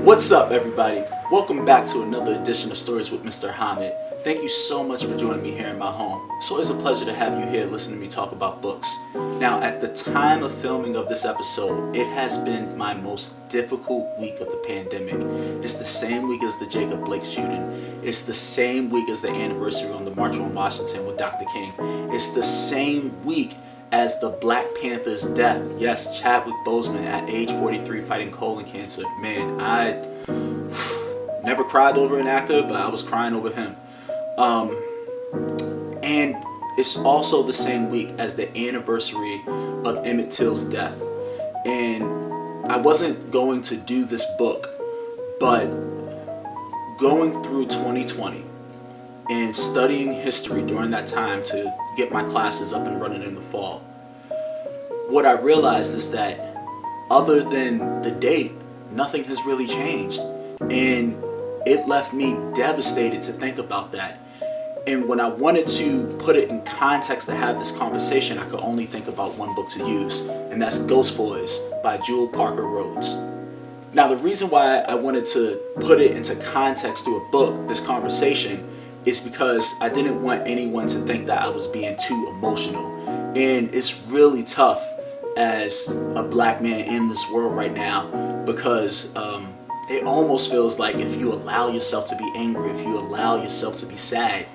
What's up, everybody? Welcome back to another edition of Stories with Mr. Ahamad. Thank you so much for joining me here in my home. It's always a pleasure to have you here listening to me talk about books. Now, at the time of filming of this episode, it has been my most difficult week of the pandemic. It's the same week as the Jacob Blake shooting. It's the same week as the anniversary on the March on Washington with Dr. King. It's the same week as the Black Panther's death. Yes, Chadwick Boseman at age 43 fighting colon cancer. Man, I never cried over an actor, but I was crying over him. And it's also the same week as the anniversary of Emmett Till's death. And I wasn't going to do this book, but going through 2020 and studying history during that time to get my classes up and running in the fall, what I realized is that other than the date, nothing has really changed. And it left me devastated to think about that. And when I wanted to put it in context to have this conversation, I could only think about one book to use, and that's Ghost Boys by Jewell Parker Rhodes. Now, the reason why I wanted to put it into context through a book, this conversation, is because I didn't want anyone to think that I was being too emotional. And it's really tough as a black man in this world right now, because it almost feels like if you allow yourself to be angry, if you allow yourself to be sad,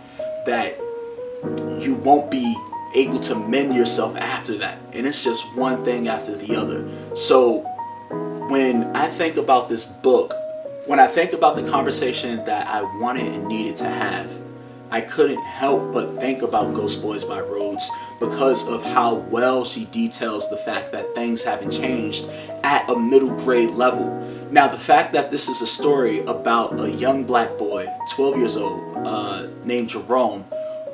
that you won't be able to mend yourself after that. And it's just one thing after the other. So when I think about this book, when I think about the conversation that I wanted and needed to have, I couldn't help but think about Ghost Boys by Rhodes because of how well she details the fact that things haven't changed at a middle grade level. Now, the fact that this is a story about a young black boy, 12 years old, named Jerome,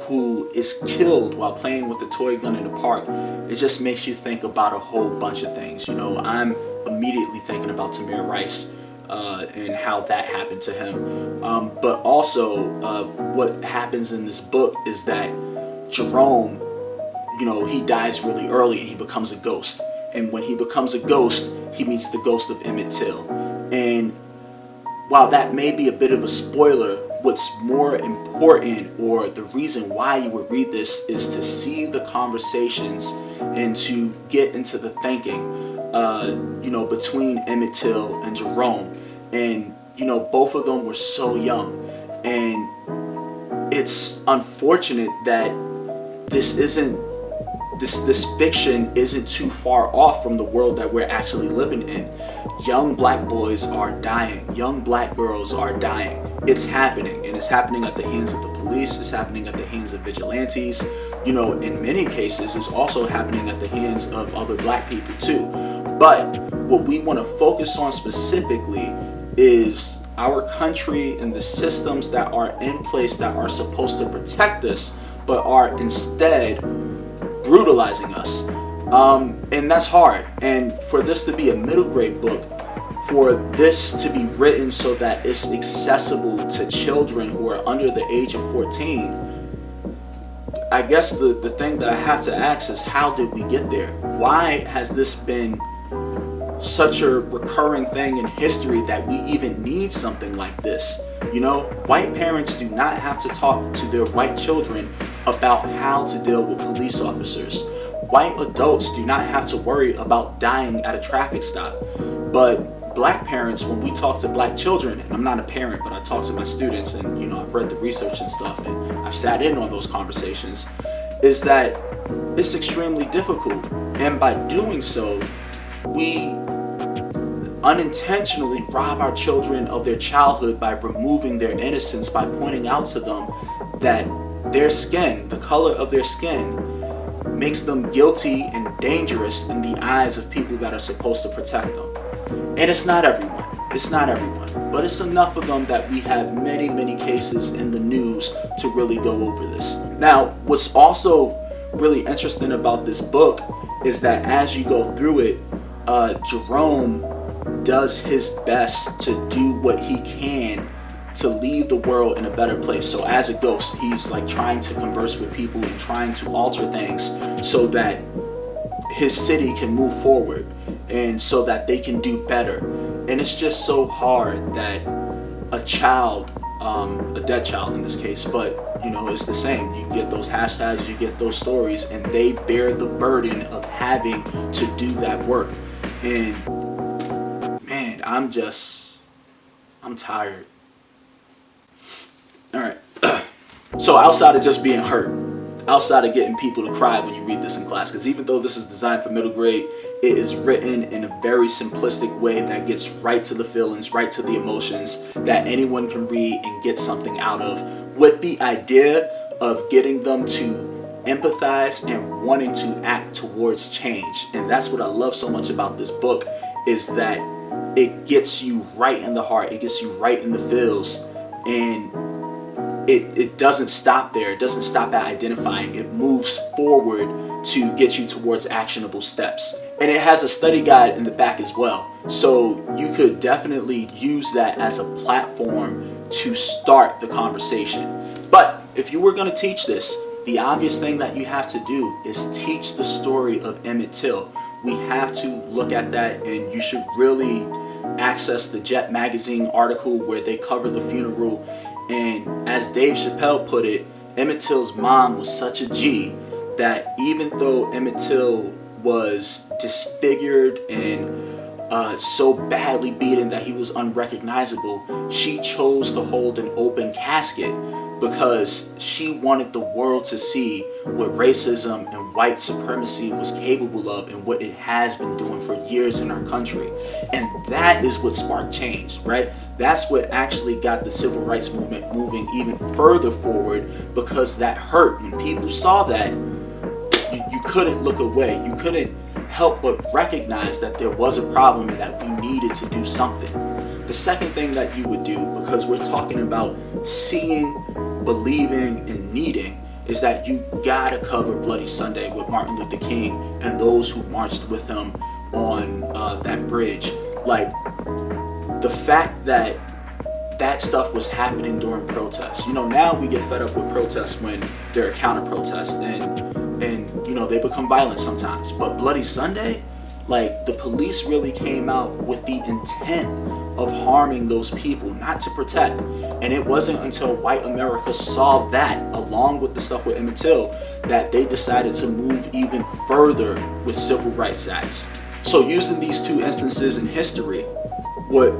who is killed while playing with a toy gun in the park, it just makes you think about a whole bunch of things. You know, I'm immediately thinking about Tamir Rice and how that happened to him. But also, what happens in this book is that Jerome, you know, he dies really early and he becomes a ghost. And when he becomes a ghost, he meets the ghost of Emmett Till. And while that may be a bit of a spoiler, what's more important, or the reason why you would read this, is to see the conversations and to get into the thinking, between Emmett Till and Jerome. And, both of them were so young. And it's unfortunate that this fiction isn't too far off from the world that we're actually living in. Young black boys are dying. Young black girls are dying. It's happening, and it's happening at the hands of the police. It's happening at the hands of vigilantes. In many cases, it's also happening at the hands of other black people too. But what we want to focus on specifically is our country and the systems that are in place that are supposed to protect us, but are instead brutalizing us. And that's hard. And for this to be a middle grade book, for this to be written so that it's accessible to children who are under the age of 14, I guess the thing that I have to ask is, how did we get there? Why has this been such a recurring thing in history that we even need something like this? White parents do not have to talk to their white children about how to deal with police officers. White adults do not have to worry about dying at a traffic stop. But black parents, when we talk to black children, and I'm not a parent, but I talk to my students, and I've read the research and stuff, and I've sat in on those conversations, is that it's extremely difficult. And by doing so, we unintentionally rob our children of their childhood by removing their innocence, by pointing out to them that their skin, the color of their skin, makes them guilty and dangerous in the eyes of people that are supposed to protect them. And it's not everyone. It's not everyone. But it's enough of them that we have many, many cases in the news to really go over this. Now, what's also really interesting about this book is that as you go through it, Jerome does his best to do what he can to leave the world in a better place. So as a ghost, he's like trying to converse with people and trying to alter things so that his city can move forward and so that they can do better. And it's just so hard that a child, a dead child in this case, but you know, it's the same. You get those hashtags, you get those stories, and they bear the burden of having to do that work. And man, I'm tired. All right. So outside of just being hurt, outside of getting people to cry when you read this in class, because even though this is designed for middle grade, it is written in a very simplistic way that gets right to the feelings, right to the emotions, that anyone can read and get something out of, with the idea of getting them to empathize and wanting to act towards change. And that's what I love so much about this book, is that it gets you right in the heart, it gets you right in the feels, and it doesn't stop there. It doesn't stop at identifying. It moves forward to get you towards actionable steps. And it has a study guide in the back as well. So you could definitely use that as a platform to start the conversation. But if you were going to teach this, the obvious thing that you have to do is teach the story of Emmett Till. We have to look at that, and you should really access the Jet magazine article where they cover the funeral. And as Dave Chappelle put it, Emmett Till's mom was such a G that even though Emmett Till was disfigured and so badly beaten that he was unrecognizable, she chose to hold an open casket because she wanted the world to see what racism and white supremacy was capable of and what it has been doing for years in our country. And that is what sparked change, right? That's what actually got the civil rights movement moving even further forward, because that hurt. When people saw that, you couldn't look away. You couldn't help but recognize that there was a problem and that we needed to do something. The second thing that you would do, because we're talking about seeing, believing, and needing, is that you gotta cover Bloody Sunday with Martin Luther King and those who marched with him on that bridge. Like, the fact that that stuff was happening during protests. You know, now we get fed up with protests when there are counter protests and you know, they become violent sometimes. But Bloody Sunday, like, the police really came out with the intent of harming those people, not to protect. And it wasn't until white America saw that, along with the stuff with Emmett Till, that they decided to move even further with civil rights acts. So using these two instances in history, what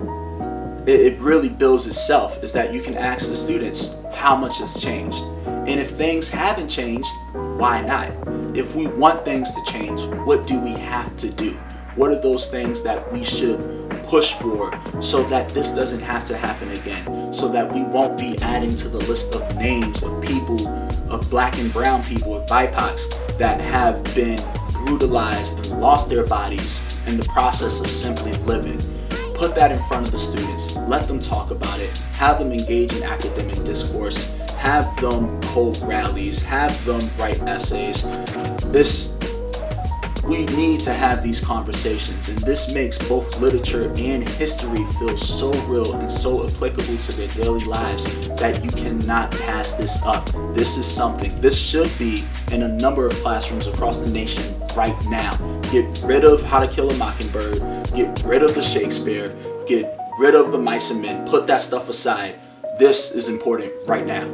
it really builds itself is that you can ask the students how much has changed. And if things haven't changed, why not? If we want things to change, what do we have to do? What are those things that we should push for so that this doesn't have to happen again? So that we won't be adding to the list of names of people, of black and brown people, of BIPOCs that have been brutalized and lost their bodies in the process of simply living. Put that in front of the students. Let them talk about it. Have them engage in academic discourse. Have them hold rallies. Have them write essays. We need to have these conversations, and this makes both literature and history feel so real and so applicable to their daily lives that you cannot pass this up. This is something, this should be in a number of classrooms across the nation right now. Get rid of How to Kill a Mockingbird, get rid of the Shakespeare, get rid of the Mice and Men, put that stuff aside. This is important right now.